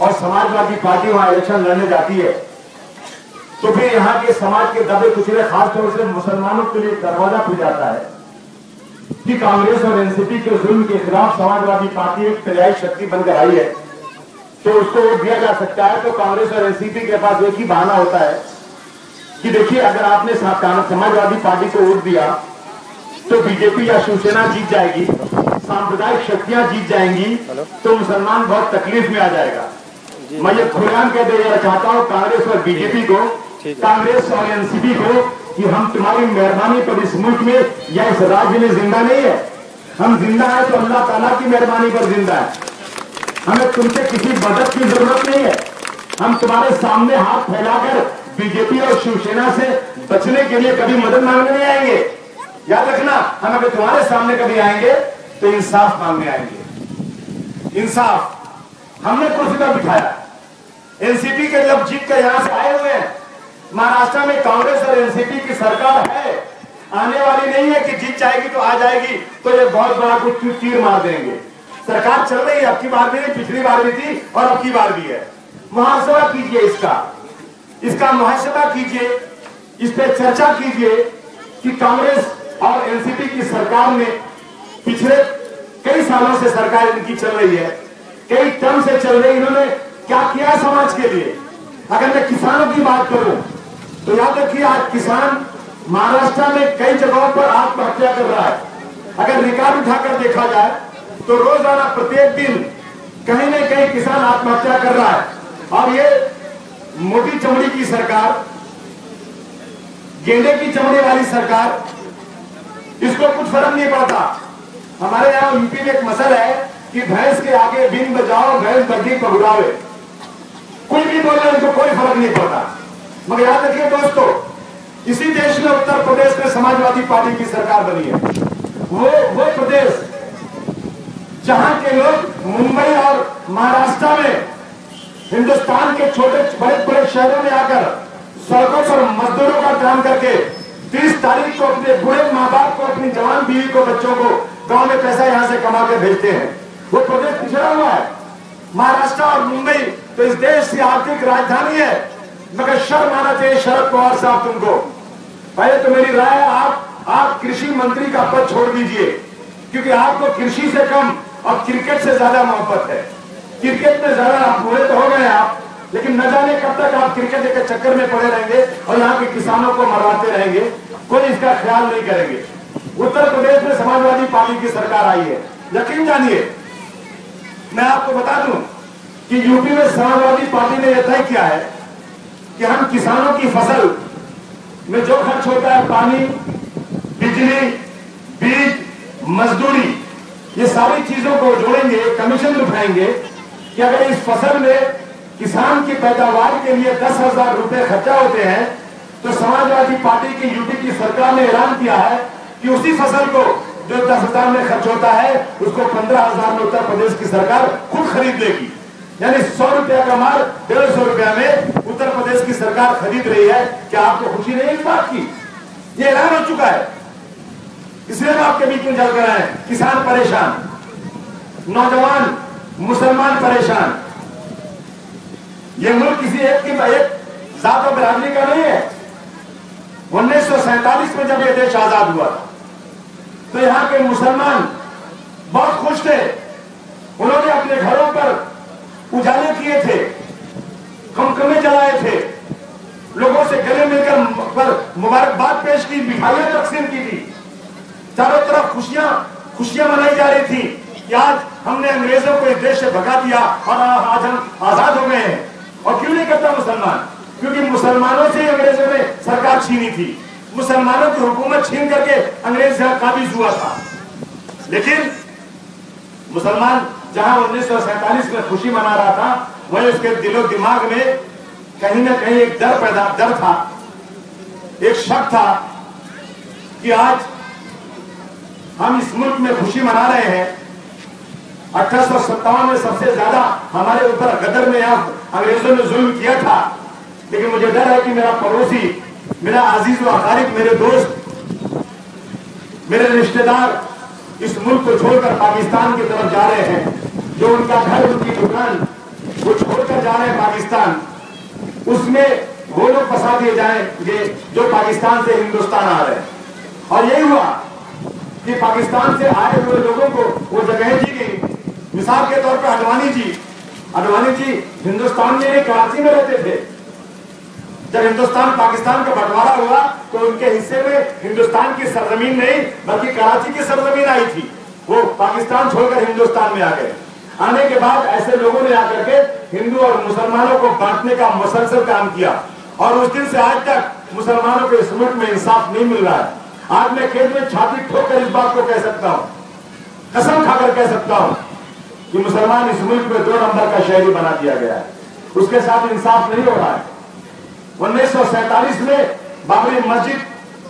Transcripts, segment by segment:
और समाजवादी पार्टी वहां इलेक्शन लड़ने जाती है, तो फिर यहाँ के समाज के दबे कुचले, खासतौर से मुसलमानों के लिए दरवाजा खुल जाता है कि कांग्रेस और एनसीपी के जुल्म के खिलाफ समाजवादी पार्टी एक पर्यायी शक्ति बनकर आई है, तो उसको वोट दिया जा सकता है। तो कांग्रेस और एनसीपी के पास एक ही बहाना होता है कि देखिए, अगर आपने समाजवादी पार्टी को वोट दिया तो बीजेपी या शिवसेना जीत जाएगी, सांप्रदायिक शक्तियां जीत जाएंगी, तो मुसलमान बहुत तकलीफ में आ जाएगा। मैं ये खुलेआम कह देना चाहता हूं कांग्रेस और बीजेपी को, कांग्रेस और एनसीपी को, कि हम तुम्हारी मेहरबानी पर इस मुल्क में या इस राज्य में जिंदा नहीं है। हम जिंदा है तो अल्लाह ताला की मेहरबानी पर जिंदा है। हमें तुमसे किसी मदद की जरूरत नहीं है। हम तुम्हारे सामने हाथ फैलाकर बीजेपी और शिवसेना से बचने के लिए कभी मदद मांगने नहीं आएंगे। याद रखना, हम अगर तुम्हारे सामने कभी आएंगे तो इंसाफ मांगने आएंगे। इंसाफ हमने कुर्सी पर बिठाया। एनसीपी के जब जीत कर यहां से आए हुए हैं, महाराष्ट्र में कांग्रेस और एनसीपी की सरकार है, आने वाली नहीं है कि जीत जाएगी तो आ जाएगी तो ये बहुत बड़ा कुछ तीर मार देंगे। सरकार चल रही है, अब की बार भी नहीं, पिछली बार भी थी और अब की बार भी है। मुहासबा कीजिए, इसका मुहासबा कीजिए, इस पे चर्चा कीजिए कि कांग्रेस और एनसीपी की सरकार ने पिछले कई सालों से सरकार इनकी चल रही है, कई टर्म से चल रही, इन्होंने क्या किया समाज के लिए। अगर मैं किसानों की बात करूं तो याद रखिए, आज किसान महाराष्ट्र में कई जगहों पर आत्महत्या कर रहा है। अगर रिकॉर्ड उठाकर देखा जाए तो रोजाना प्रत्येक दिन कहीं न कहीं किसान आत्महत्या कर रहा है। और ये मोटी चमड़ी की सरकार, गेंडे की चमड़ी वाली सरकार, इसको कुछ फर्क नहीं पड़ता। हमारे यहाँ यूपी में एक मसल है कि भैंस के आगे बीन बजाओ, भैंस बग्घी पहुरावे, कोई भी बोले उनको कोई फर्क नहीं पड़ता। मगर याद रखिए दोस्तों, इसी देश में उत्तर प्रदेश में समाजवादी पार्टी की सरकार बनी है। वो प्रदेश जहां के लोग मुंबई और महाराष्ट्र में, हिंदुस्तान के छोटे बड़े शहरों में आकर सड़कों पर मजदूरों का काम करके 30 तारीख को अपने बूढ़े माँ बाप को, अपनी जवान बीवी को, बच्चों को गांव में पैसा यहां से कमा के भेजते हैं। वो प्रदेश पिछड़ा हुआ है। महाराष्ट्र और मुंबई तो इस देश की आर्थिक राजधानी है, मगर शर्म आना चाहिए शरद पवार साहब तुमको। पहले तो मेरी राय है, आप कृषि मंत्री का पद छोड़ दीजिए, क्योंकि आपको कृषि से कम और क्रिकेट से ज्यादा मोहब्बत है। क्रिकेट में ज्यादा आप बुरे तो हो गए आप, लेकिन न जाने कब तक आप क्रिकेट के चक्कर में पड़े रहेंगे और यहाँ के किसानों को मरवाते रहेंगे, कोई इसका ख्याल नहीं करेंगे। उत्तर प्रदेश में समाजवादी पार्टी की सरकार आई है, यकीन जानिए। मैं आपको बता दूं कि यूपी में समाजवादी पार्टी ने यह तय किया है कि हम किसानों की फसल में जो खर्च होता है, पानी, बिजली, बीज, मजदूरी, ये सारी चीजों को जोड़ेंगे, कमीशन उठाएंगे कि अगर इस फसल में किसान की पैदावार के लिए 10,000 रुपए खर्चा होते हैं, तो समाजवादी पार्टी की यूपी की सरकार ने ऐलान किया है कि उसी फसल को जो 10,000 में खर्च होता है, उसको 15,000 में उत्तर प्रदेश की सरकार खुद खरीद लेगी। यानी 100 रुपया का माल 150 रुपया में उत्तर प्रदेश की सरकार खरीद रही है। क्या आपको खुशी नहीं इस बात की? ये ऐलान हो चुका है, इसलिए हम आपके बीच में जल कर आए। किसान परेशान, नौजवान मुसलमान परेशान। ये मुल्क किसी एक जात और बिरादरी का नहीं है। 1947 में जब ये देश आजाद हुआ था तो यहाँ के मुसलमान बहुत खुश थे। उन्होंने अपने घरों पर उजाले किए थे, खमखमे जलाए थे, लोगों से गले मिलकर पर मुबारकबाद पेश की, मिठाइयां तकसीम की थी। चारों तरफ खुशियां मनाई जा रही थी कि आज हमने अंग्रेजों को इस देश से भगा दिया और आज हम आजाद हो गए हैं। और क्यों नहीं करता मुसलमान? क्योंकि मुसलमानों से अंग्रेजों ने सरकार छीनी थी, मुसलमानों की हुकूमत छीन करके अंग्रेज यहां काबिज हुआ था। लेकिन मुसलमान जहां 1947 में खुशी मना रहा था, वहीं उसके दिलो दिमाग में कहीं ना कहीं एक डर था, एक शक था कि आज हम इस मुल्क में खुशी मना रहे हैं। 1857 में सबसे ज्यादा हमारे ऊपर गदर में अंग्रेजों ने जुल्म किया था, लेकिन मुझे डर है कि मेरा पड़ोसी, मेरा अजीज व अकारिब, मेरे दोस्त, मेरे रिश्तेदार इस मुल्क को छोड़कर पाकिस्तान की तरफ जा रहे हैं। जो उनका घर, उनकी दुकान वो छोड़कर जा रहे हैं पाकिस्तान, उसमें वो लोग फंसा दिए जाएंगे जो पाकिस्तान से हिंदुस्तान आ रहे हैं। और यही हुआ कि पाकिस्तान से आए हुए लोगों को वो जगह दी गई। मिसाल के तौर पर अडवाणी जी हिंदुस्तान में नहीं, कराची में रहते थे। जब हिंदुस्तान पाकिस्तान का बंटवारा हुआ तो उनके हिस्से में हिंदुस्तान की सरजमीन नहीं बल्कि कराची की सरजमीन आई थी। वो पाकिस्तान छोड़कर हिंदुस्तान में आ गए। आने के बाद ऐसे लोगों ने आकर के हिंदू और मुसलमानों को बांटने का मुसलसल काम किया और उस दिन से आज तक मुसलमानों को इस मुल्क में इंसाफ नहीं मिल रहा है। आज मैं खेत में छाती ठोककर इस बात को कह सकता हूं, कसम खाकर कह सकता हूं कि मुसलमान इस मुल्क में 2 नंबर का शहरी बना दिया गया है। उसके साथ इंसाफ नहीं हो रहा है। 1947 में बाबरी मस्जिद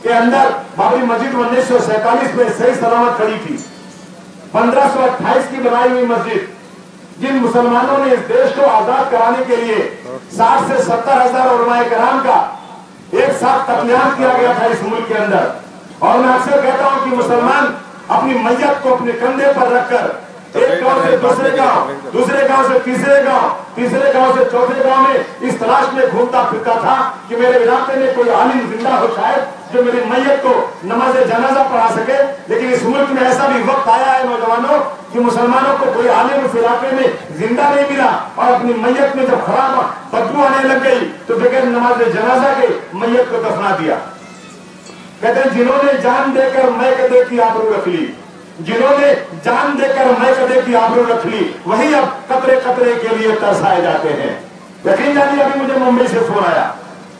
के अंदर, बाबरी मस्जिद 1947 में सही सलामत खड़ी थी। 1528 की बनाई हुई मस्जिद, जिन मुसलमानों ने इस देश को आजाद कराने के लिए 60 से 70 हजार उलमाए कराम का एक साथ कत्लेआम किया गया था इस मुल्क के अंदर। और मैं अक्सर कहता हूं कि मुसलमान अपनी मैयत को अपने कंधे पर रखकर एक गांव से दूसरे गांव, दूसरे गांव से तीसरे गांव, तीसरे गांव से चौथे गांव में इस तलाश में घूमता फिरता था कि मेरे इलाके में कोई आलिम जिंदा हो शायद जो मेरी मैयत को नमाज जनाजा पढ़ा सके। लेकिन इस मुल्क में ऐसा भी वक्त आया है नौजवानों कि मुसलमानों को कोई आलिम उस इलाके में जिंदा नहीं मिला और अपनी मैयत में जब खराब बदबू आने लग गई तो बगैर नमाज जनाजा के मैयत को दफना दिया। कहते हैं जिन्होंने जान देकर मैं कदे की आबरू रख ली, जिन्होंने जान देकर मैं कदे की आबरू रख ली, वही अब कतरे कतरे के लिए तरसाए जाते हैं। यकीन जानिए अभी मुझे मुंबई से फोन आया,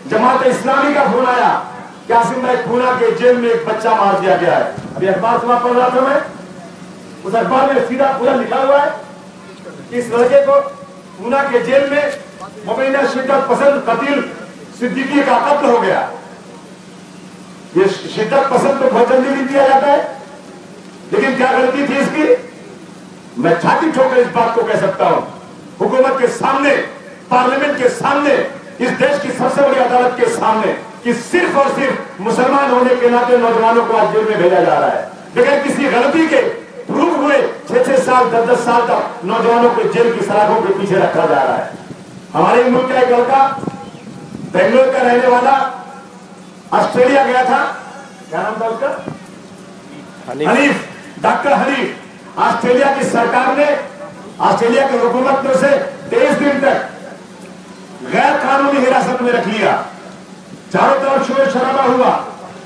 जमात इस्लामी का फोन आया कि आसिम भाई पूना के जेल में एक बच्चा मार दिया गया है। अभी अखबार सुना पढ़ रहा था मैं, उस अखबार में सीधा पूरा लिखा हुआ है कि इस लड़के को पूना के जेल में मुबैना शिद्दत पसंद कतील सिद्दीकी का कत्ल हो गया। ये शिद्दत पसंद तो बहुत जल्दी दिया जाता है, लेकिन क्या गलती थी इसकी? मैं छाती ठोकर इस बात को कह सकता हूं हुकूमत के सामने, पार्लियामेंट के सामने, इस देश की सबसे बड़ी अदालत के सामने कि सिर्फ और सिर्फ मुसलमान होने के नाते नौजवानों को आज जेल में भेजा जा रहा है बगैर किसी गलती के। प्रूफ हुए 6-6 साल 10-10 साल तक नौजवानों को जेल की सलाखों के पीछे रखा जा रहा है। हमारे मुल्क का एक लड़का बेंगलोर का रहने वाला ऑस्ट्रेलिया गया था, क्या नाम था उसका? हनीफ, डॉक्टर हनीफ। ऑस्ट्रेलिया की सरकार ने, ऑस्ट्रेलिया की हुकूमत ने उसे 23 दिन तक गैर कानूनी हिरासत में रख लिया। चारों तरफ शोर शराबा हुआ,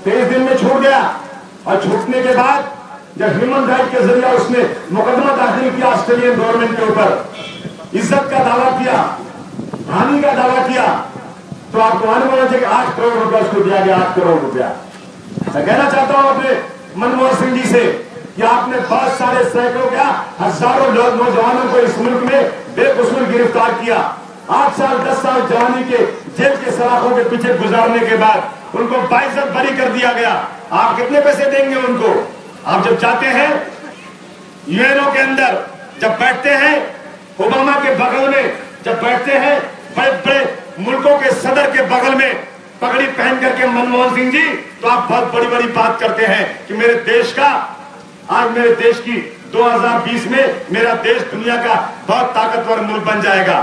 23 दिन में छूट गया और छूटने के बाद जब ह्यूमन राइट के जरिए उसने मुकदमा दाखिल किया ऑस्ट्रेलियन गवर्नमेंट के ऊपर, इज्जत का दावा किया, हानि का दावा किया, तो आपको मालूम होना चाहिए 8 करोड़ रुपया उसको दिया गया। 8 करोड़ रुपया। मैं कहना चाहता हूं अपने मनमोहन सिंह जी से कि आपने बहुत सारे सैकड़ों क्या हजारों नौजवानों को इस मुल्क में बेकसूर गिरफ्तार किया। 8 साल 10 साल जवानी के जेल के सलाखों के पीछे गुजारने के बाद उनको बाइज्जत बरी कर दिया गया। आप कितने पैसे देंगे उनको? आप जब जाते हैं यूएनओ के अंदर, जब बैठते हैं ओबामा के बगल में, जब बैठते हैं बड़े बड़े मुल्कों के सदर के बगल में पगड़ी पहन करके मनमोहन सिंह जी, तो आप बहुत बड़ी बड़ी बात करते हैं कि मेरे देश का, आज मेरे देश की 2020 में मेरा देश दुनिया का बहुत ताकतवर मुल्क बन जाएगा,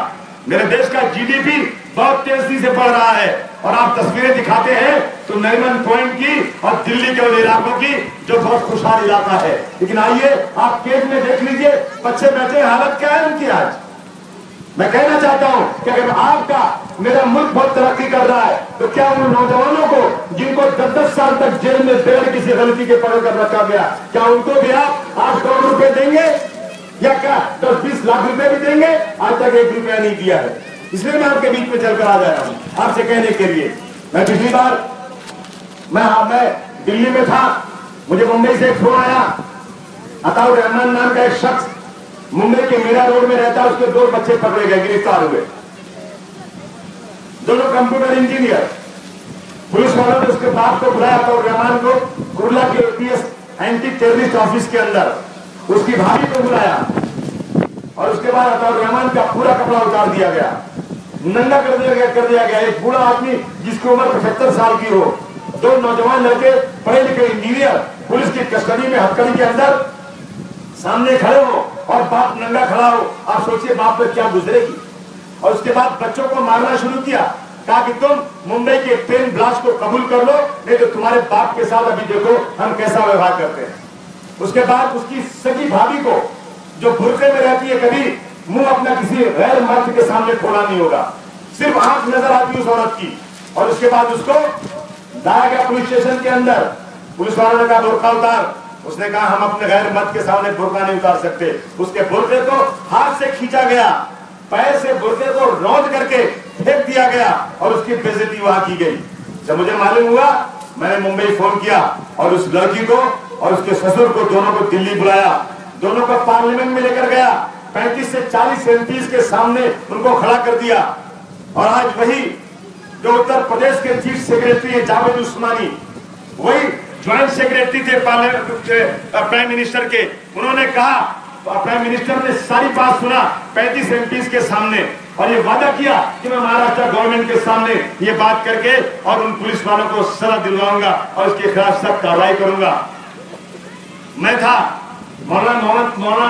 मेरे देश का जीडीपी बहुत तेजी से बढ़ रहा है। और आप तस्वीरें दिखाते हैं तो नरीमन पॉइंट की और दिल्ली के उन इलाकों की जो बहुत खुशहाल इलाका है। लेकिन आइए आप केस में देख लीजिए बच्चे बैठे, हालत क्या है उनकी आज। मैं कहना चाहता हूं कि अगर आपका मेरा मुल्क बहुत तरक्की कर रहा है तो क्या उन नौजवानों को जिनको 10-10 साल तक जेल में बगैर किसी गलती के पकड़ कर रखा गया, क्या उनको भी आप 8 करोड़ रुपए देंगे या क्या 10-20 लाख रुपए भी देंगे? आज तक 1 रुपया नहीं दिया है। इसलिए मैं आपके बीच में चलकर आ जाया हूं आपसे कहने के लिए। मैं पिछली बार मैं दिल्ली में था, मुझे मुंबई से एक फोन आया, अताउर रहमान नाम का एक शख्स मुंबई के मीरा रोड में रहता है, उसके 2 बच्चे पकड़े गए, गिरफ्तार हुए, दोनों कंप्यूटर इंजीनियर। पुलिस वालों ने उसके बाप को बुलाया था और रहमान को कुर्ला के एपीएस एंटी टेररिस्ट ऑफिस के अंदर, उसकी भाभी को बुलाया और उसके बाद अताउर रहमान का पूरा कपड़ा उतार दिया गया, नंगा कर दिया गया। एक बूढ़ा आदमी जिसकी उम्र 75 साल की हो, 2 नौजवान लड़के पढ़े लिखे इंजीनियर पुलिस की कस्टडी में हथकड़ी के अंदर सामने खड़े हो और बाप नंगा खड़ा हो। आप सोचिए बाप पे क्या गुजरेगी। और उसके बाद बच्चों को मारना शुरू किया। कहा कि तुम मुंबई के ट्रेन ब्लास्ट को कबूल कर लो, नहीं तो तुम्हारे बाप के साथ अभी देखो हम कैसा व्यवहार करते हैं। उसके बाद उसकी सगी भाभी को, जो बुर्के में रहती है, कभी मुंह अपना किसी गैर मर्द के सामने खोला नहीं होगा, सिर्फ आंख नजर आती उस औरत की। और उसके बाद उसको लाया गया पुलिस स्टेशन के अंदर। पुलिस वालों ने कहा बुर्का उतार। उसने कहा हम अपने गैर मर्द के सामने बुर्का नहीं उतार सकते। उसके बुर्के को हाथ से खींचा गया, पैर से बुर्के को रौंद करके फेंक दिया गया और उसकी बेइज्जती वहां की गई। जब मुझे मालूम हुआ, मैंने मुंबई फोन किया और उस लड़की को और उसके ससुर को, दोनों को दिल्ली बुलाया, दोनों को पार्लियामेंट में लेकर गया, 35 से 40 एमपीज के सामने उनको खड़ा कर दिया। और आज वही जो उत्तर प्रदेश के चीफ सेक्रेटरी है जावेद उस्मानी, वही ज्वाइंट सेक्रेटरी थे प्राइम मिनिस्टर के, उन्होंने कहा, प्राइम मिनिस्टर ने सारी बात सुना 35 एमपीज के सामने और ये वादा किया कि मैं महाराष्ट्र गवर्नमेंट के सामने ये बात करके और उन पुलिस वालों को सजा दिलवाऊंगा और उसके खिलाफ सख्त कार्रवाई करूंगा। मैं था, मौलाना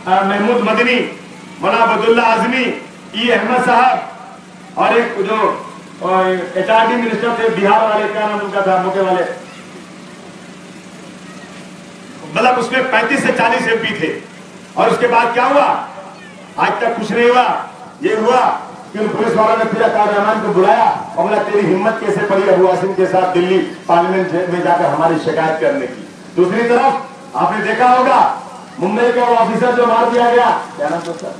महमूद मदनी, मौलाना अब्दुल्ला आजमी, ई अहमद साहब और एक जो HRD मिनिस्टर थे बिहार वाले, क्या नाम उनका था, मुके वाले, मतलब उसमें 35 से 40 एमपी थे। और उसके बाद क्या हुआ, आज तक कुछ नहीं हुआ। ये हुआ कि उन पुलिस वालों ने फिर तार रहमान को बुलाया और बोला तेरी हिम्मत कैसे पड़ी अबू आसिम के साथ दिल्ली पार्लियामेंट में जाकर हमारी शिकायत करने की। दूसरी तरफ आपने देखा होगा मुंबई का वो ऑफिसर जो मार दिया गया, क्या नाम था,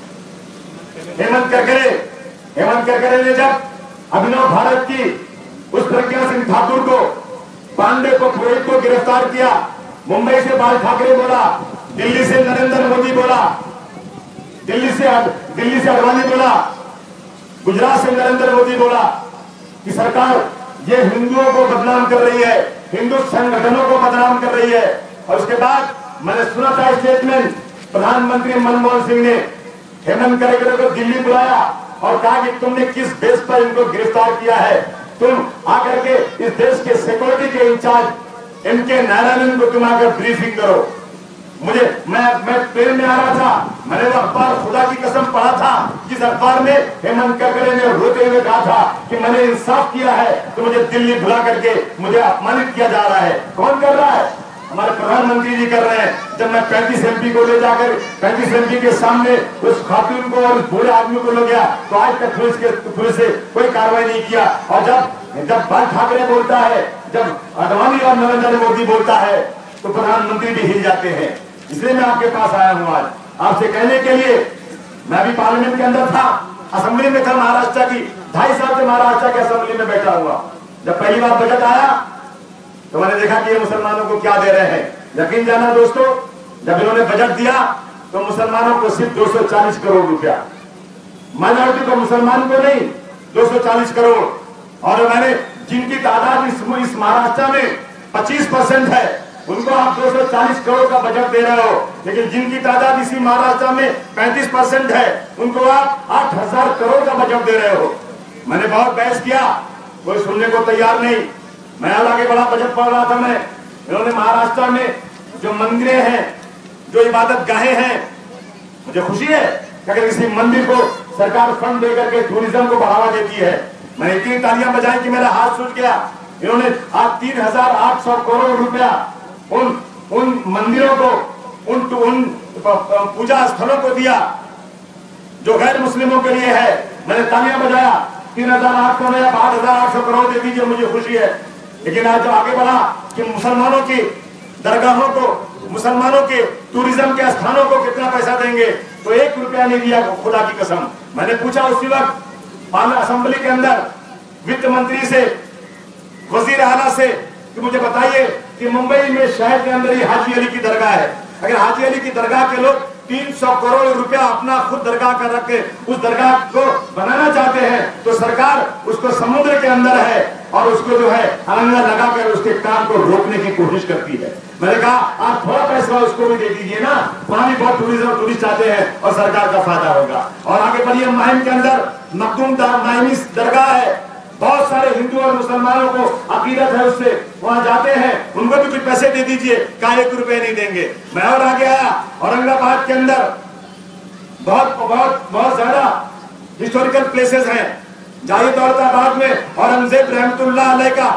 हेमंत करकरे ने जब अभिनव भारत की उस प्रज्ञा सिंह ठाकुर को, पांडे को, पुरोहित को गिरफ्तार किया, मुंबई से बाल ठाकरे बोला, दिल्ली से नरेंद्र मोदी बोला, दिल्ली से अडवाणी बोला, गुजरात से नरेंद्र मोदी बोला कि सरकार ये हिंदुओं को बदनाम कर रही है, हिंदू संगठनों को बदनाम कर रही है। और उसके बाद मैंने सुना था स्टेटमेंट, प्रधानमंत्री मनमोहन सिंह ने हेमंत करकरे को दिल्ली बुलाया और कहा कि तुमने किस बेस पर इनको गिरफ्तार किया है, तुम आकर के इस देश के सिक्योरिटी के इंचार्ज एमके नारायणन को तुम आकर ब्रीफिंग करो। मैं ट्रेन में आ रहा था, मैंने वो अखबार खुदा की कसम पढ़ा था, जिस अखबार में हेमंत करकरे ने रोते हुए कहा था कि मैंने इंसाफ किया है तो मुझे दिल्ली बुला करके मुझे अपमानित किया जा रहा है। कौन कर रहा है? हमारे प्रधानमंत्री जी कर रहे हैं। जब मैं 35 एमपी को ले जाकर 35 एमपी के सामने उस खातून को और उस बूढ़े आदमी को ले गया तो आज तक पुलिस से कोई कार्रवाई नहीं किया। और जब बाल ठाकरे बोलता है, जब अडवाणी और नरेंद्र मोदी बोलता है तो प्रधानमंत्री भी हिल जाते हैं। इसलिए मैं आपके पास आया हूं आज आपसे कहने के लिए। मैं भी पार्लियामेंट के अंदर था, असेंबली में था महाराष्ट्र की, 2.5 साल से महाराष्ट्र की असेंबली में बैठा हुआ। जब पहली बार बजट आया तो मैंने देखा कि ये मुसलमानों को क्या दे रहे हैं। यकीन जाना दोस्तों, जब इन्होंने बजट दिया तो मुसलमानों को सिर्फ 240 करोड़ रुपया, माइनॉरिटी को, मुसलमान को नहीं, 240 करोड़। और मैंने जिनकी तादाद इस महाराष्ट्र में 25% है उनको आप 240 करोड़ का बजट दे रहे हो, लेकिन जिनकी तादाद इसी महाराष्ट्र में 35% है उनको आप 8,000 करोड़ का बजट दे रहे हो। मैंने बहुत बहस किया, कोई सुनने को तैयार नहीं। मैं आगे बड़ा बजट पढ़ रहा था मैं, इन्होंने महाराष्ट्र में जो मंदिरें हैं, जो इबादत गाहें हैं, मुझे खुशी है कि अगर किसी मंदिर को सरकार फंड देकर के टूरिज्म को बढ़ावा देती है। मैंने इतनी तालियां बजाई कि मेरा हाथ सूझ गया। इन्होंने आज 3,800 करोड़ रुपया उन मंदिरों को, उन पूजा स्थलों को दिया जो गैर मुस्लिमों के लिए है। मैंने तालियां बजाया, 3,800 या 8,800 करोड़ दे दीजिए, मुझे खुशी है। लेकिन आज जो आगे बढ़ा कि मुसलमानों की दरगाहों को, मुसलमानों के टूरिज्म के स्थानों को कितना पैसा देंगे, तो 1 रुपया नहीं दिया, खुदा की कसम। मैंने पूछा उसी वक्त असेंबली के अंदर वित्त मंत्री से, वजीर आला से कि मुझे बताइए कि मुंबई में शहर के अंदर ही हाजी अली की दरगाह है, अगर हाजी अली की दरगाह के लोग 300 करोड़ रुपया अपना खुद दरगाह का रख के उस दरगाह को बनाना चाहते हैं तो सरकार उसको समुद्र के अंदर है और उसको जो है अलंगा लगाकर उसके काम को रोकने की कोशिश करती है। मैंने कहा आप थोड़ा पैसा उसको भी दे दीजिए ना, वहां भी बहुत टूरिस्ट आते हैं और सरकार का फायदा होगा। और आगे बढ़िए, माहिम के अंदर मखदूम माहिमी दरगाह है, बहुत सारे हिंदू और मुसलमानों को अकीदत है उससे, वहां जाते हैं, उनको भी कुछ पैसे दे दीजिए, का 1 रुपए नहीं देंगे। मैं और आगे आया, औरंगाबाद के अंदर बहुत ज्यादा हिस्टोरिकल प्लेसेस हैं, जाइए दौलताबाद में औरंगजेब रहमतुल्लाह अलैह का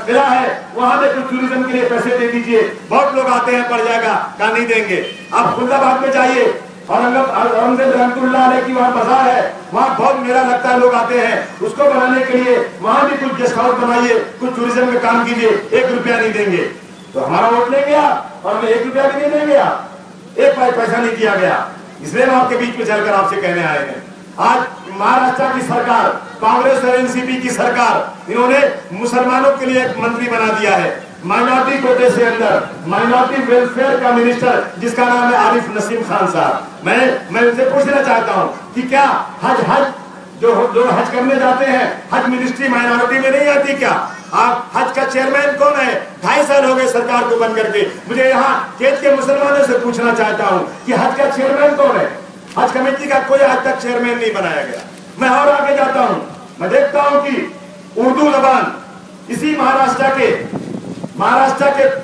किला है, वहां पे कुछ टूरिज्म के लिए पैसे दे दीजिए, बहुत लोग आते हैं, पड़ जाएगा, कहा नहीं देंगे। आप खुलदाबाद में जाइए, औरंगजेब रहमतुल्लाह अलैह की वहां बाजार है, वहां बहुत मेला लगता है, लोग आते हैं, उसको बनाने के लिए वहां भी कुछ गेस्ट हाउस बनाइए, कुछ टूरिज्म का काम कीजिए, 1 रुपया नहीं देंगे। तो हमारा वोट लेंगे आप और हमें 1 रुपया भी नहीं देंगे आप, एक पैसा नहीं दिया गया। इसलिए हम आपके बीच में चलकर आपसे कहने आए हैं, आज महाराष्ट्र की सरकार, कांग्रेस और एनसीपी की सरकार, इन्होंने मुसलमानों के लिए एक मंत्री बना दिया है, माइनॉरिटी कोटे से अंदर माइनॉरिटी वेलफेयर का मिनिस्टर, जिसका नाम है आरिफ नसीम खान साहब। मैं उनसे पूछना चाहता हूं कि क्या हज जो हज करने जाते हैं, हज मिनिस्ट्री माइनॉरिटी में नहीं आती क्या? आप हज का चेयरमैन कौन है? 2.5 साल हो गए सरकार को बंद करके। मुझे यहाँ केस के मुसलमानों से पूछना चाहता हूँ कि हज का चेयरमैन कौन है? हज कमेटी का कोई आज तक चेयरमैन नहीं बनाया गया। मैं और आगे जाता हूँ, मैं देखता हूँ कि उर्दू जबान इसी महाराष्ट्र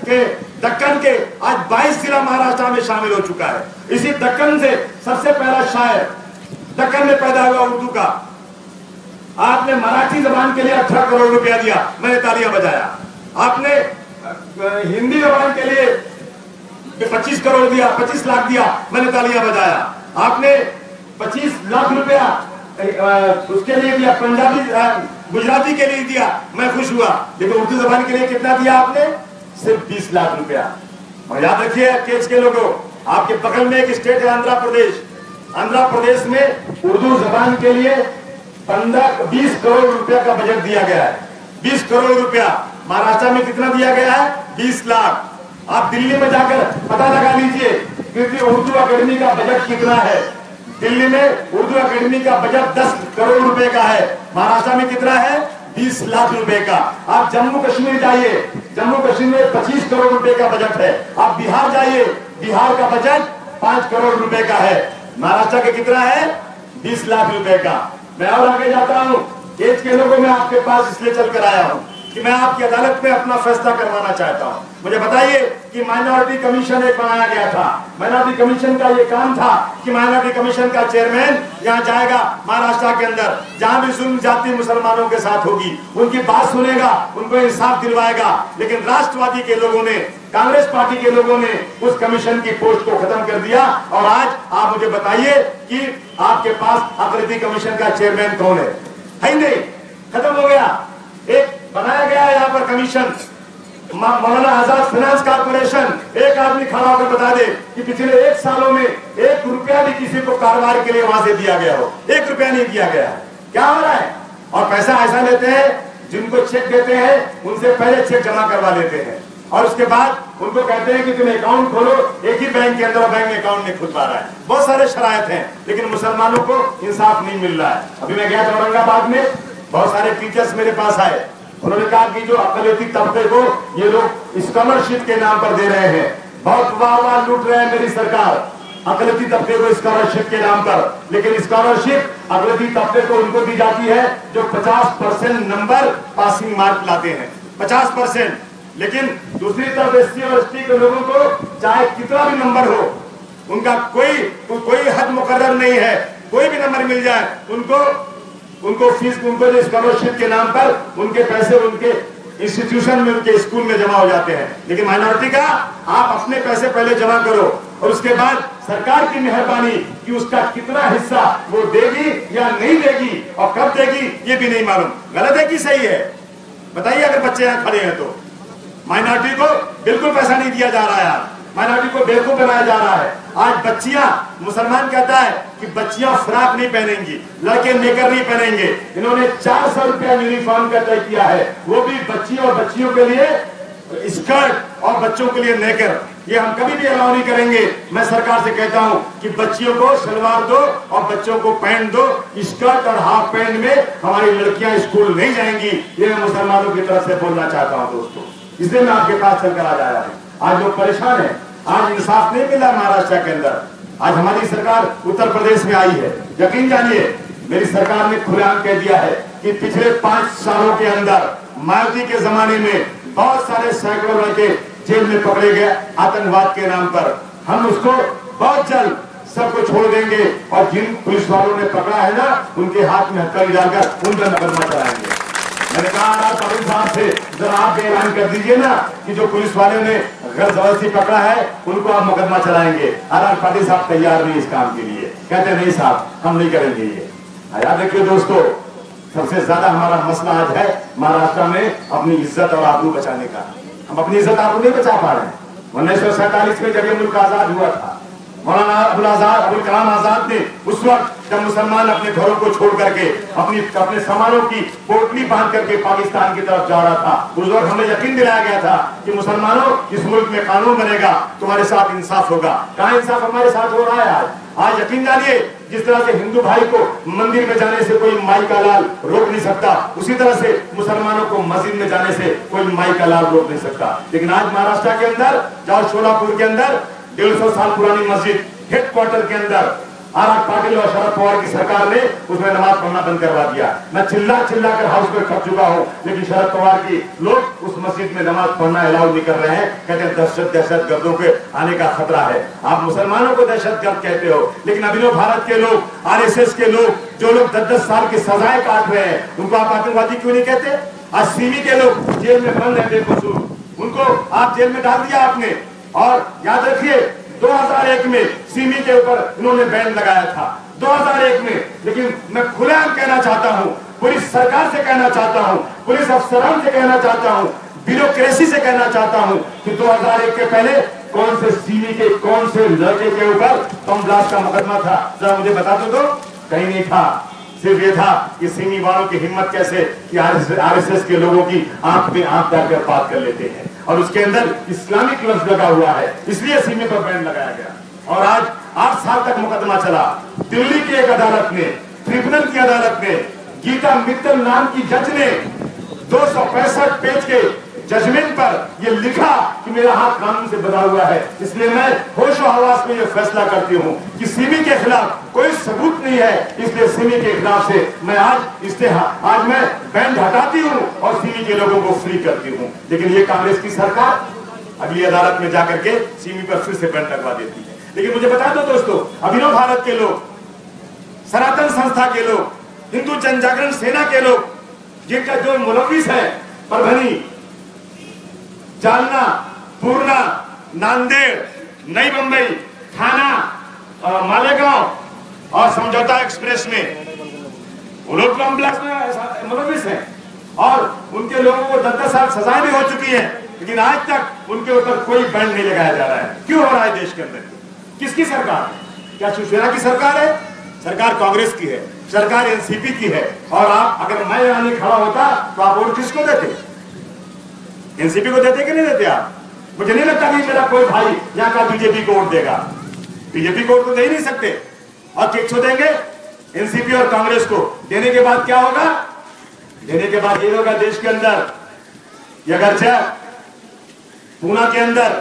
के दक्कन के आज 22 जिला महाराष्ट्र में शामिल हो चुका है। इसी दक्कन से सबसे पहला शायर दक्कन में पैदा हुआ उर्दू का। आपने मराठी जबान के लिए 18 करोड़ रुपया दिया, मैंने तालियां बजाया। आपने हिंदी जबान के लिए 25 करोड़ दिया, 25 लाख दिया, मैंने तालियां बजाया। आपने 25 लाख रुपया उसके लिए दिया, पंजाबी गुजराती के लिए दिया, मैं खुश हुआ। लेकिन उर्दू जबान के लिए कितना दिया आपने? सिर्फ 20 लाख रुपया। और याद रखिए केस के लोगों, आपके बगल में एक स्टेट है आंध्र प्रदेश। आंध्र प्रदेश में उर्दू जबान के लिए 20 करोड़ रुपया का बजट दिया गया है। 20 करोड़ रुपया। महाराष्ट्र में कितना दिया गया है? 20 लाख। आप दिल्ली में जाकर पता लगा लीजिए क्योंकि उर्दू अकेडमी का बजट कितना है। दिल्ली में उर्दू अकेडमी का बजट 10 करोड़ रुपए का है, महाराष्ट्र में कितना है? 20 लाख रुपए का। आप जम्मू कश्मीर जाइए, जम्मू कश्मीर में 25 करोड़ रुपए का बजट है। आप बिहार जाइए, बिहार का बजट 5 करोड़ रुपए का है, महाराष्ट्र का कितना है? 20 लाख रुपए का। मैं और आगे जाता हूँ, केस के लोगों में आपके पास इसलिए चलकर आया हूँ कि मैं आपकी अदालत में अपना फैसला करवाना चाहता हूँ। मुझे बताइए कि माइनॉरिटी कमीशन एक बनाया गया था। माइनॉरिटी कमीशन का ये काम था कि माइनॉरिटी कमीशन का चेयरमैन यहाँ जाएगा महाराष्ट्र के अंदर, जहाँ भी जुल्म जाति मुसलमानों के साथ होगी, उनकी बात सुनेगा, उनको इंसाफ दिलवाएगा। लेकिन राष्ट्रवादी के लोगों ने, कांग्रेस पार्टी के लोगों ने उस कमीशन की पोस्ट को खत्म कर दिया। और आज आप मुझे बताइए कि आपके पास अक़लियती कमीशन का चेयरमैन कौन है? नहीं, खत्म हो गया। एक बनाया गया है यहाँ पर commission, Maulana Azad finance corporation. एक आदमी खड़ा होकर बता दे कि पिछले 1 सालों में 1 रुपया भी किसी को कारोबार के लिए वहां से दिया गया हो। 1 रुपया नहीं दिया गया। क्या हो रहा है? और पैसा ऐसा लेते हैं, जिनको चेक देते हैं उनसे पहले चेक जमा करवा लेते हैं और उसके बाद उनको कहते हैं कि तुम अकाउंट खोलो, एक ही बैंक के अंदर, बैंक में अकाउंट नहीं खुल पा रहा है। बहुत सारे शरायत हैं, लेकिन मुसलमानों को इंसाफ नहीं मिल रहा है। अभी मैं गया था औरंगाबाद में, बहुत सारे टीचर्स मेरे पास आए, उन्होंने कहा कि जो अक़लियती तबके को ये लोग स्कॉलरशिप के नाम पर दे रहे हैं, बहुत वाह लूट रहे हैं मेरी सरकार अक़लियती तबके को स्कॉलरशिप के नाम पर। लेकिन स्कॉलरशिप अक़लियती तबके को उनको दी जाती है जो 50% नंबर पासिंग मार्क लाते हैं, 50%। लेकिन दूसरी तरफ एससी और एसटी के लोगों को चाहे कितना भी नंबर हो, उनका कोई हद मुकर्रर नहीं है, कोई भी नंबर मिल जाए उनको फीस, उनको जो स्कॉलरशिप के नाम पर उनके पैसे उनके इंस्टीट्यूशन में, उनके स्कूल में जमा हो जाते हैं। लेकिन माइनॉरिटी का आप अपने पैसे पहले जमा करो और उसके बाद सरकार की मेहरबानी कि उसका कितना हिस्सा वो देगी या नहीं देगी और कब देगी ये भी नहीं मालूम। गलत है कि सही है? बताइए अगर बच्चे यहाँ खड़े हैं तो। माइनॉरिटी को बिल्कुल पैसा नहीं दिया जा रहा है, माइनॉरिटी को बेवकूफ बनाया जा रहा है। आज बच्चियां, मुसलमान कहता है कि बच्चियां फ्रॉक नहीं पहनेंगी, लड़के नेकर नहीं पहनेंगे। इन्होंने 400 रुपया यूनिफॉर्म का तय किया है, वो भी बच्चियों और बच्चियों के लिए स्कर्ट और बच्चों के लिए नेकर। ये हम कभी भी अलाउ नहीं करेंगे। मैं सरकार से कहता हूं कि बच्चियों को सलवार दो और बच्चों को पैंट दो। स्कर्ट और हाफ पैंट में हमारी लड़कियां स्कूल नहीं जाएंगी, ये मैं मुसलमानों की तरफ से बोलना चाहता हूं दोस्तों। इसलिए मैं आपके पास चलकर आ जाया हूं। आज लोग परेशान है, आज इंसाफ नहीं मिला महाराष्ट्र के अंदर। आज हमारी सरकार उत्तर प्रदेश में आई है, यकीन जानिए मेरी सरकार ने खुलेआम कह दिया है कि पिछले 5 सालों के अंदर मायावती के जमाने में बहुत सारे सैकड़ों लड़के जेल में पकड़े गए आतंकवाद के नाम पर। हम उसको बहुत जल्द सबको छोड़ देंगे और जिन पुलिस वालों ने पकड़ा है ना, उनके हाथ में हथकड़ी डालकर उन पर मुकदमा चलाएंगे। मैंने कहा आर पाटिल साहब से, जरा आप ऐलान कर दीजिए ना कि जो पुलिस वाले ने गैर जबरदस्ती पकड़ा है उनको आप मुकदमा चलाएंगे। आर पाटिल साहब तैयार नहीं इस काम के लिए, कहते नहीं साहब हम नहीं करेंगे ये। याद रखिए दोस्तों, सबसे ज्यादा हमारा मसला आज है महाराष्ट्र में अपनी इज्जत और आबरू बचाने का। हम अपनी इज्जत आबरू नहीं बचा पा रहे हैं। 1947 में जब ये मुल्क आजाद हुआ था, मौलाना अबुल कलाम आजाद ने उस वक्त जब मुसलमान अपने घरों को छोड़ करके अपने सामानों की पोटली बांध करके पाकिस्तान की तरफ जा रहा था, उस वक्त हमें यकीन दिलाया गया था कि मुसलमानों इस मुल्क में कानून बनेगा, तुम्हारे साथ इंसाफ होगा। कहाँ इंसाफ हमारे साथ हो रहा है आज यकीन जानिए, जिस तरह से हिंदू भाई को मंदिर में जाने से कोई माई का लाल रोक नहीं सकता, उसी तरह से मुसलमानों को मस्जिद में जाने से कोई माई का लाल रोक नहीं सकता। लेकिन आज महाराष्ट्र के अंदर जाओ, शोलापुर के अंदर 150 साल पुरानी मस्जिद हेडक्वार्टर के अंदर आर पाटिल और शरद पवार की सरकार ने उसमें नमाज पढ़ना बंद करवा दिया। मैं चिल्ला कर हाउस में थक चुका हूं, लेकिन शरद पवार की लोग उस मस्जिद में नमाज पढ़ना अलाउ नहीं कर रहे हैं। कहते हैं दहशत गर्दों के आने का खतरा है। आप मुसलमानों को दहशतगर्द कहते हो, लेकिन अभिनव भारत के लोग, आरएसएस के लोग, जो लोग 10-10 साल की सजाएं काट रहे हैं, उनको आप आतंकवादी क्यों नहीं कहते? आज सिमी के लोग जेल में बंद है बेकसूर, उनको आप जेल में डाल दिया आपने। और याद रखिए 2001 में सिमी के ऊपर इन्होंने बैन लगाया था 2001 में। लेकिन मैं खुलेआम कहना चाहता हूं, पुलिस सरकार से कहना चाहता हूं, पुलिस अफसरान से कहना चाहता हूं, ब्यूरोक्रेसी से कहना चाहता हूं कि 2001 के पहले कौन से सिमी के कौन से लड़के के ऊपर बम ब्लास्ट का मुकदमा था, जरा मुझे बता दो तो। कहीं नहीं था। सिर्फ ये था कि सिमी वालों की हिम्मत कैसे कि आरएसएस के लोगों की आंख में आंख डालकर बात कर लेते हैं, और उसके अंदर इस्लामिक लफ्ज लगा हुआ है, इसलिए सिमी पर बैन लगाया गया। और आज 8 साल तक मुकदमा चला। दिल्ली की एक अदालत ने, ट्रिब्यूनल की अदालत ने, गीता मित्तल नाम की जज ने 265 पेज के जजमेंट पर यह लिखा कि मेरा हाथ कानून से बंधा हुआ है। इसलिए मैं होश और हवास में यह फैसला करती हूं कि सिमी के खिलाफ कोई सबूत नहीं है, इसलिए सिमी के खिलाफ से मैं आज मैं बैन हटाती हूं और सिमी के लोगों को फ्री करती हूं। लेकिन ये कांग्रेस की सरकार अगली अदालत में जाकर के सिमी पर फिर से बैन लगवा देती है। लेकिन मुझे बता दो दोस्तों, अभिनव भारत के लोग, सनातन संस्था के लोग, हिंदू जनजागरण सेना के लोग, जिनका जो मुलविस है परभनी, जालना, पूर्णा, नांदेड़, नई मुंबई, थाना, मालेगांव और समझौता एक्सप्रेस में वो लोग बम ब्लास्ट में मुलविस हैं, और उनके लोगों को 10-10 साल सजाएं भी हो चुकी है, लेकिन आज तक उनके ऊपर कोई बैन नहीं लगाया जा रहा है। क्यों हो रहा है देश के अंदर? किसकी सरकार है? क्या शिवसेना की सरकार है? सरकार कांग्रेस की है, सरकार एनसीपी की है। और आप, अगर मैं यहां नहीं खड़ा होता तो आप वोट किसको देते? एनसीपी को देते कि नहीं देते आप? मुझे नहीं लगता कि मेरा कोई भाई यहाँ का बीजेपी को वोट देगा। बीजेपी को वोट तो दे ही नहीं सकते, और किसको देंगे? एनसीपी और कांग्रेस को। देने के बाद क्या होगा? देने के बाद ये होगा देश के अंदर, अगर पूना के अंदर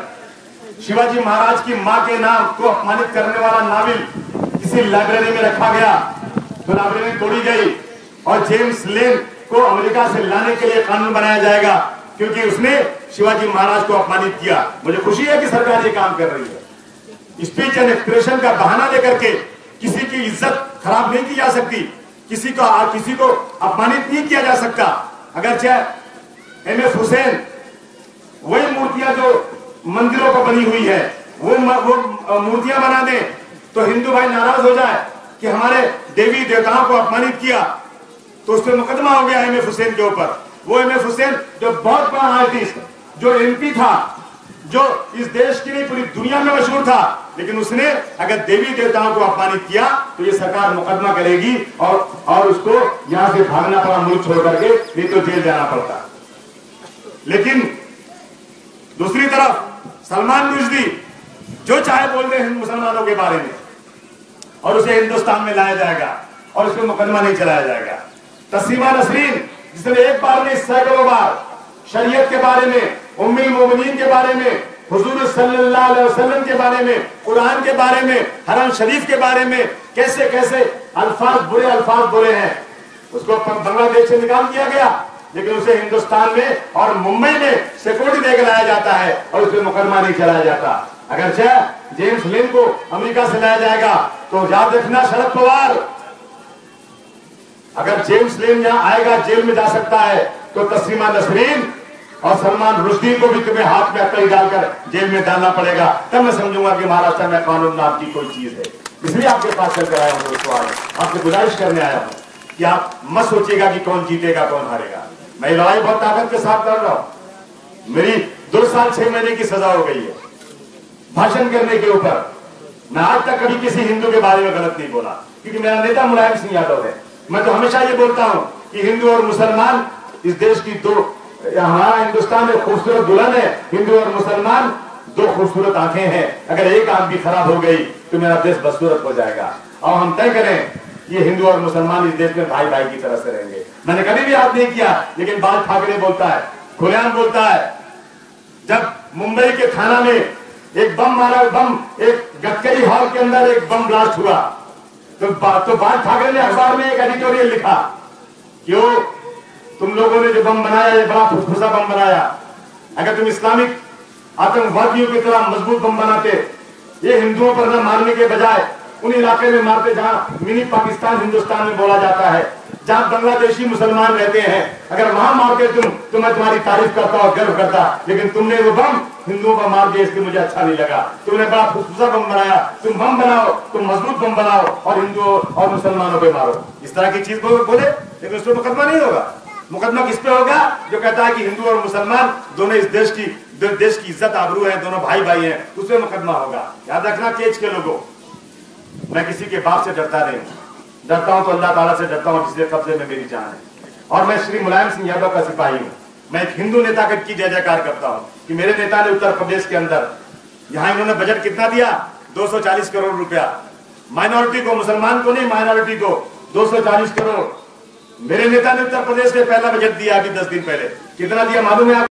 शिवाजी महाराज की मां के नाम को अपमानित करने वाला नाविल किसी लाइब्रेरी में रखा गया तो लाइब्रेरी तोड़ी गई, और जेम्स लेन को अमेरिका से लाने के लिए कानून बनाया जाएगा क्योंकि उसने शिवाजी महाराज को अपमानित किया। मुझे खुशी है कि सरकार ये काम कर रही है। स्पीच एंड एक्सप्रेशन का बहाना लेकर के किसी की इज्जत खराब नहीं की जा सकती, किसी को अपमानित नहीं किया जा सकता। अगर चाहे एमएफ हुसैन वही मूर्तियां जो मंदिरों पर बनी हुई है वो मूर्तियां बना दे तो हिंदू भाई नाराज हो जाए कि हमारे देवी देवताओं को अपमानित किया, तो उस पर मुकदमा हो गया एमएफ हुसैन के ऊपर। वो एमएफ हुसैन जो बहुत बड़ा आर्टिस्ट, जो एमपी था, जो इस देश की नहीं पूरी दुनिया में मशहूर था, लेकिन उसने अगर देवी देवताओं को अपमानित किया तो ये सरकार मुकदमा करेगी और उसको यहां से भागना पड़ा मुल्क छोड़ करके, नहीं तो जेल जाना पड़ता। लेकिन दूसरी तरफ सलमान रुश्दी जो चाहे बोल रहे हैं मुसलमानों के बारे में, और उसे हिंदुस्तान में लाया जाएगा और उस पर मुकदमा नहीं चलाया जाएगा। तस्लीमा नसरीन, जिसने एक बार नहीं सैकड़ों बार शरीयत के बारे में, उम्मुल मोमिनीन के बारे में, हुजूर सल्लल्लाहु अलैहि वसल्लम के बारे में, कुरान के बारे में, हरम शरीफ के बारे में कैसे कैसे बुरे अल्फाज बोले हैं, उसको बांग्लादेश से निकाल दिया गया, लेकिन उसे हिंदुस्तान में और मुंबई में सिक्योरिटी देकर लाया जाता है और उस पर मुकदमा नहीं चलाया जाता। अगर जेम्स लिन को अमेरिका से लाया जाएगा तो याद रखना शरद पवार, अगर जेम्स लिन यहां आएगा जेल में जा सकता है तो तस्लीमा नसरीन और सलमान रुश्दी को भी तुम्हें हाथ में हथकड़ी डालकर जेल में डालना पड़ेगा, तब मैं समझूंगा कि महाराष्ट्र में कानून नाम की कोई चीज है। इसलिए आपके पास चलकर आया हूं दोस्तों, आपसे गुजारिश करने आया हूं कि आप मत सोचिएगा कि कौन जीतेगा कौन हारेगा। मैं लड़ाई बहुत ताकत के साथ लड़ रहा हूं। मेरी 2 साल 6 महीने की सजा हो गई है भाषण करने के ऊपर। मैं आज तक कभी किसी हिंदू के बारे में गलत नहीं बोला, क्योंकि मेरा नेता मुलायम सिंह यादव है। मैं तो हमेशा ये बोलता हूं कि हिंदू और मुसलमान इस देश की हमारा हिंदुस्तान एक खूबसूरत दुल्हन है। हिंदू और मुसलमान 2 खूबसूरत आंखें हैं, अगर एक आंख भी खराब हो गई तो मेरा देश बदसूरत हो जाएगा। और हम तय करें ये हिंदू और मुसलमान इस देश में भाई भाई की तरह से रहेंगे। मैंने कभी भी याद नहीं किया, लेकिन बाल ठाकरे बोलता है, खुलेआम बोलता है। जब मुंबई के थाना में एक बम मारा, एक गडकरी हॉल के अंदर एक बम ब्लास्ट हुआ, तो बाल ठाकरे ने अखबार में एक एडिटोरियल लिखा, क्यों तुम लोगों ने जो बम बनाया ये बड़ा फुसफुसा बम बनाया। अगर तुम इस्लामिक आतंकवादियों की तरह मजबूत बम बनाते, ये हिंदुओं पर न मारने के बजाय उन इलाके में मारते जहां मिनी पाकिस्तान हिंदुस्तान में बोला जाता है, जहां बांग्लादेशी मुसलमान रहते हैं, अगर वहां मारते तो मैं तुम्हारी तारीफ करता और गर्व करता। लेकिन तुमने वो बम हिंदुओं पर मार दिया, इसलिए मुझे अच्छा नहीं लगा। तुमने बड़ा फुसफुसा बम बनाया, तुम बम बनाओ, तुम मजबूत बम बनाओ और हिंदुओं और मुसलमानों पे मारो, इस तरह की चीज बोले, लेकिन उस पर मुकदमा नहीं होगा। मुकदमा किस पे होगा? जो कहता है कि हिंदू और मुसलमान दोनों इस देश की इज्जत आबरू है, दोनों भाई भाई हैं, उसमें मुकदमा होगा। याद रखना केज के लोगों, मैं किसी के बाप से डरता नहीं हूं, डरता हूं तो अल्लाह ताला से डरता हूं जिसके कब्जे में मेरी जान है। और मैं श्री मुलायम सिंह यादव का सिपाही हूं। मैं एक हिंदू नेता की जय जयकार करता हूं कि मेरे नेता ने उत्तर प्रदेश के अंदर, यहां इन्होंने बजट कितना दिया, 240 करोड़ रुपया। माइनॉरिटी को, मुसलमान को नहीं, माइनॉरिटी को 240 करोड़। मेरे नेता ने उत्तर प्रदेश में पहला बजट दिया अभी 10 दिन पहले। कितना दिया मालूम है?